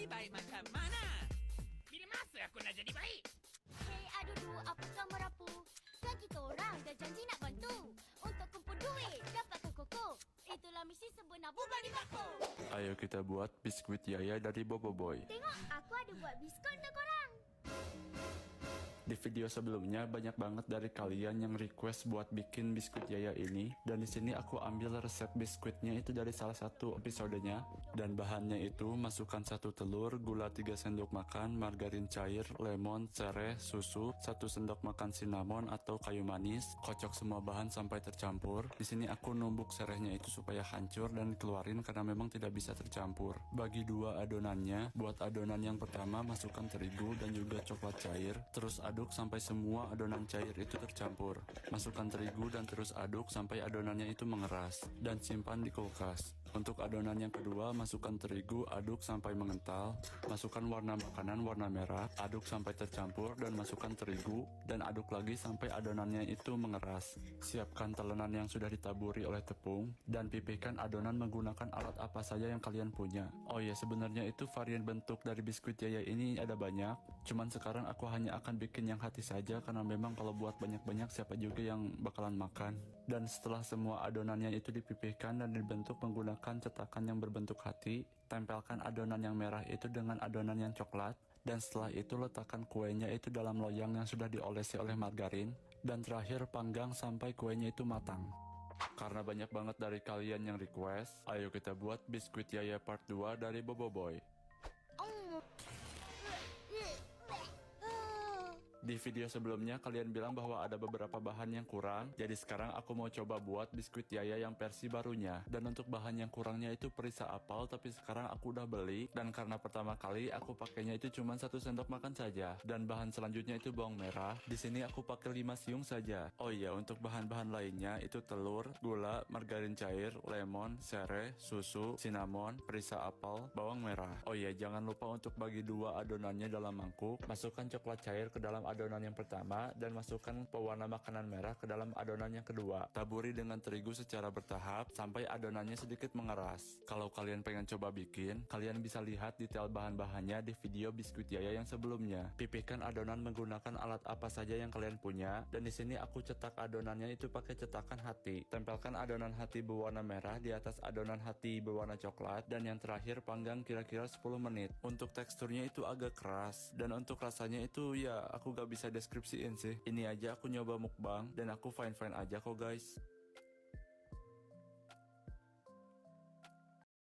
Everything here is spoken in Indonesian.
baik macam mana? Bila masa aku nak jadi baik? Hei adudu, apa kau merapu? Kan kita orang dah janji nak bantu untuk kumpul duit, dapatkan koko. Itulah misi sebenar Bubar di Bako. Ayo kita buat biskuit Yaya dari Bobo Boy. Tengok, aku ada buat biskut untuk korang. Di video sebelumnya banyak banget dari kalian yang request buat bikin biskuit Yaya ini, dan di sini aku ambil resep biskuitnya itu dari salah satu episodenya. Dan bahannya itu masukkan 1 telur, gula 3 sendok makan, margarin cair, lemon, sereh, susu, 1 sendok makan cinnamon atau kayu manis. Kocok semua bahan sampai tercampur. Di sini aku numbuk serehnya itu supaya hancur dan keluarin karena memang tidak bisa tercampur. Bagi 2 adonannya, buat adonan yang pertama masukkan terigu dan juga coklat cair, terus aduk sampai semua adonan cair itu tercampur. Masukkan terigu dan terus aduk sampai adonannya itu mengeras dan simpan di kulkas. Untuk adonan yang kedua, masukkan terigu, aduk sampai mengental. Masukkan warna makanan warna merah, aduk sampai tercampur dan masukkan terigu dan aduk lagi sampai adonannya itu mengeras. Siapkan telenan yang sudah ditaburi oleh tepung dan pipihkan adonan menggunakan alat apa saja yang kalian punya. Oh ya, sebenarnya itu varian bentuk dari biskuit Yaya ini ada banyak. Cuman sekarang aku hanya akan bikin yang hati saja karena memang kalau buat banyak-banyak siapa juga yang bakalan makan. Dan setelah semua adonannya itu dipipihkan dan dibentuk menggunakan cetakan yang berbentuk hati, tempelkan adonan yang merah itu dengan adonan yang coklat, dan setelah itu letakkan kuenya itu dalam loyang yang sudah diolesi oleh margarin, dan terakhir panggang sampai kuenya itu matang. Karena banyak banget dari kalian yang request, ayo kita buat biskuit Yaya part 2 dari Bobo Boy. Di video sebelumnya kalian bilang bahwa ada beberapa bahan yang kurang, jadi sekarang aku mau coba buat biskuit Yaya yang versi barunya. Dan untuk bahan yang kurangnya itu perisa apel, tapi sekarang aku udah beli, dan karena pertama kali aku pakainya itu cuma 1 sendok makan saja. Dan bahan selanjutnya itu bawang merah. Di sini aku pakai 5 siung saja. Oh iya, untuk bahan-bahan lainnya itu telur, gula, margarin cair, lemon, sereh, susu, cinnamon, perisa apel, bawang merah. Oh iya, jangan lupa untuk bagi 2 adonannya dalam mangkuk. Masukkan coklat cair ke dalam adonan yang pertama dan masukkan pewarna makanan merah ke dalam adonan yang kedua. Taburi dengan terigu secara bertahap sampai adonannya sedikit mengeras. Kalau kalian pengen coba bikin, kalian bisa lihat detail bahan-bahannya di video biskuit Yaya yang sebelumnya. Pipihkan adonan menggunakan alat apa saja yang kalian punya, dan di sini aku cetak adonannya itu pakai cetakan hati. Tempelkan adonan hati berwarna merah di atas adonan hati berwarna coklat, dan yang terakhir panggang kira-kira 10 menit. Untuk teksturnya itu agak keras, dan untuk rasanya itu ya aku gak bisa deskripsiin sih. Ini aja aku nyoba mukbang dan aku fine-fine aja kok guys.